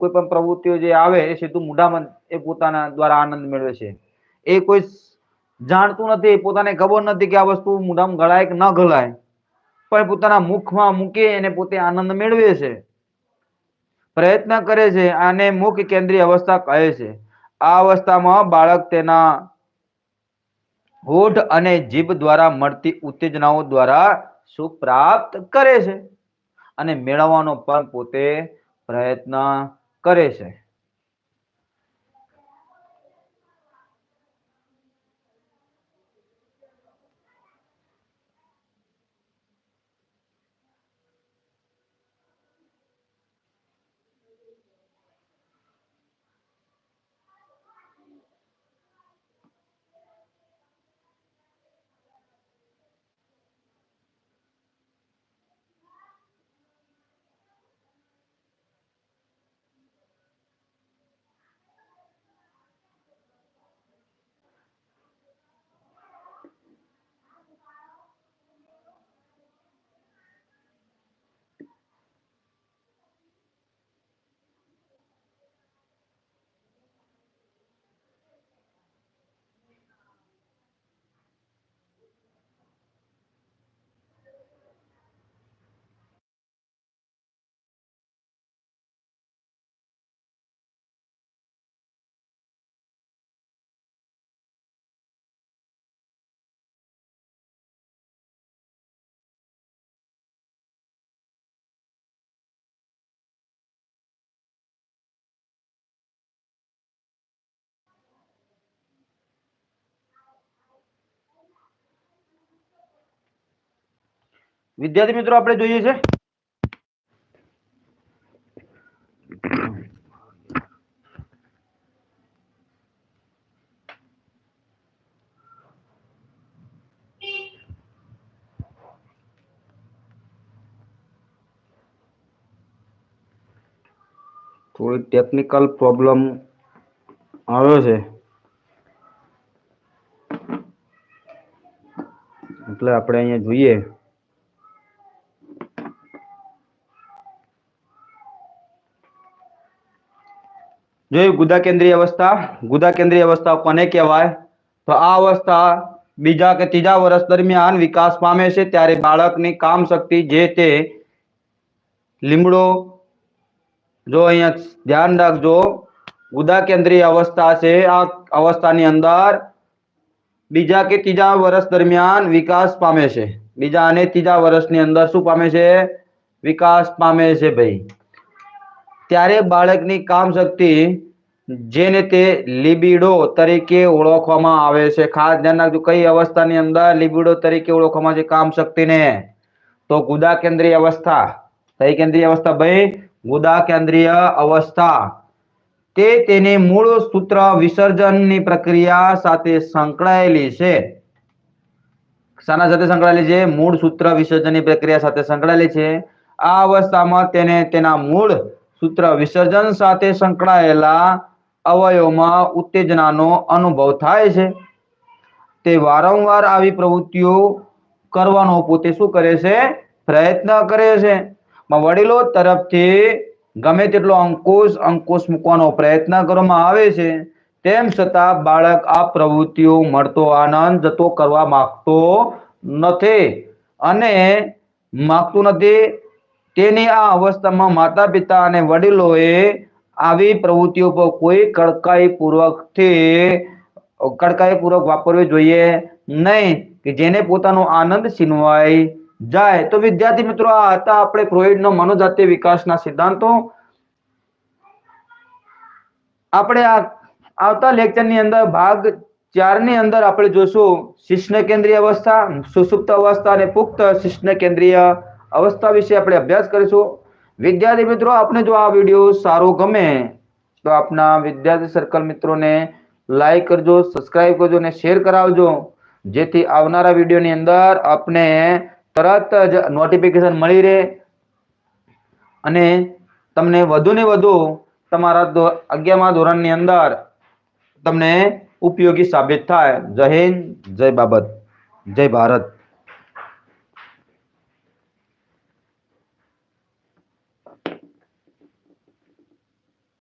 કોઈ પણ પ્રવૃત્તિઓ જે આવે એ સીધું મોઢામાં એ પોતાના દ્વારા આનંદ મેળવે છે. એ કોઈ જાણતું નથી, પોતાને ખબર નથી કે આ વસ્તુ મોઢામાં ગળાય કે ન ગળાય, પણ પોતાના મુખમાં મૂકી અને પોતે આનંદ મેળવે છે, પ્રયત્ન કરે છે. આને મુખ્ય કેન્દ્રીય અવસ્થા કહે છે. આ અવસ્થામાં બાળક તેના હોઠ અને જીભ દ્વારા મળતી ઉત્તેજનાઓ દ્વારા સુખ પ્રાપ્ત કરે છે અને મેળવવાનો પણ પોતે પ્રયત્ન કરે છે. વિદ્યાર્થી મિત્રો, આપણે જોઈએ છે થોડી ટેકનિકલ પ્રોબ્લેમ આવ્યો છે, એટલે આપણે અહીંયા જોઈએ જોયું ગુદા કેન્દ્રીય અવસ્થા. ગુદા કેન્દ્રીય અવસ્થા કોને કહેવાય? તો આ અવસ્થા બીજા કે ત્રીજા વર્ષ દરમિયાન વિકાસ પામે છે, ત્યારે બાળકની કામ શક્તિ જે તે લીમડો, જો અહીંયા ધ્યાન રાખજો, ગુદા કેન્દ્રીય અવસ્થા છે. આ અવસ્થાની અંદર બીજા કે ત્રીજા વર્ષ દરમિયાન વિકાસ પામે છે. બીજા અને ત્રીજા વર્ષની અંદર શું પામે છે? વિકાસ પામે છે ભાઈ. ત્યારે બાળકની કામ શક્તિ જેને તે લિબિડો તરીકે ઓળખવામાં આવે છે. ખાસ ધ્યાન રાખજો, કઈ અવસ્થાની અંદર લિબિડો તરીકે ઓળખવામાં આવે છે કામ શક્તિને? તો ગુદા કેન્દ્રીય અવસ્થા. કઈ કેન્દ્રીય અવસ્થા ભાઈ? ગુદા કેન્દ્રીય અવસ્થા. તે તેની મૂળ સૂત્ર વિસર્જનની પ્રક્રિયા સાથે સંકળાયેલી છે. શાના સાથે સંકળાયેલી છે? મૂળ સૂત્ર વિસર્જનની પ્રક્રિયા સાથે સંકળાયેલી છે. આ અવસ્થામાં તેને તેના મૂળ સૂત્ર વિસર્જન સાથે સંકળાયેલા અવયવમાં ઉત્તેજનાનો અનુભવ થાય છે. તે વારંવાર આવી પ્રવૃત્તિઓ કરવાનો પોતે શું કરે છે? પ્રયત્ન કરે છે. વડીલો તરફથી ગમે તેટલો અંકુશ મૂકવાનો પ્રયત્ન કરવામાં આવે છે, તેમ છતાં બાળક આ પ્રવૃત્તિઓ મળતો આનંદ જતો કરવા માંગતો નથી અને તેની આ અવસ્થામાં માતા પિતા અને વડીલોએ આવી પ્રવૃત્તિઓ પર કોઈ કડકાઈપૂર્વક વાપરવી જોઈએ નહીં, કે જેને પોતાનો આનંદ છીનવાઈ જાય. તો વિદ્યાર્થી મિત્રો, આ હતા આપણે ફ્રોઈડનો મનોજાતીય વિકાસના સિદ્ધાંતો. આપણે આ આવતા લેક્ચરની અંદર ભાગ 4 ની અંદર આપણે જોશું શિશ્ન કેન્દ્રીય અવસ્થા, સુષુપ્ત અવસ્થા અને પુખ્ત શિશ્ન કેન્દ્રીય અવસ્થા વિશે આપણે અભ્યાસ કરીશું. વિદ્યાર્થી મિત્રો, આપને જો આ વિડીયો સારો ગમે તો આપના વિદ્યાર્થી સર્કલ મિત્રોને લાઈક કરજો, સબસ્ક્રાઇબ કરજો અને શેર કરાવજો, જેથી આવનારા વિડીયોની અંદર આપને તરત જ નોટિફિકેશન મળી રહે અને તમને વધુ ને વધુ તમારા 11મા ધોરણની અંદર તમને ઉપયોગી સાબિત થાય. જય હિન્દ, જય બાબત, જય ભારત.